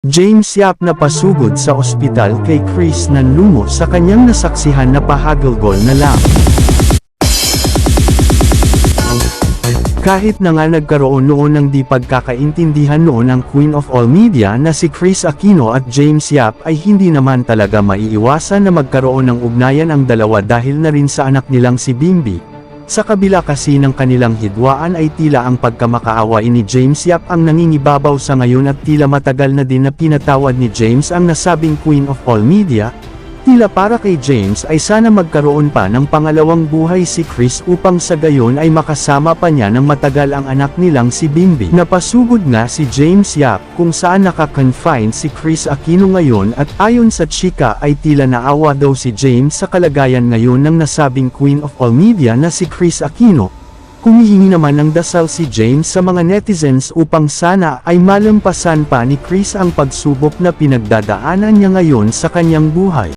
James Yap na pasugod sa ospital kay Chris nanlumo sa kanyang nasaksihan na pahagulgol na lang. Kahit na nga nagkaroon noon ng di pagkakaintindihan noon ang Queen of All Media na si Kris Aquino at James Yap ay hindi naman talaga maiiwasan na magkaroon ng ugnayan ang dalawa dahil na rin sa anak nilang si Bimbi. Sa kabila kasi ng kanilang hidwaan ay tila ang pagkamakaawain ni James Yap ang nangingibabaw sa ngayon at tila matagal na din na pinatawad ni James ang nasabing Queen of All Media. Tila para kay James ay sana magkaroon pa ng pangalawang buhay si Kris upang sa gayon ay makasama pa niya ng matagal ang anak nilang si Bimbi. Napasugod nga si James Yap kung saan naka-confine si Kris Aquino ngayon at ayon sa chika ay tila naawa daw si James sa kalagayan ngayon ng nasabing Queen of All Media na si Kris Aquino. Humihingi naman ng dasal si James sa mga netizens upang sana ay malampasan pa ni Kris ang pagsubok na pinagdadaanan niya ngayon sa kanyang buhay.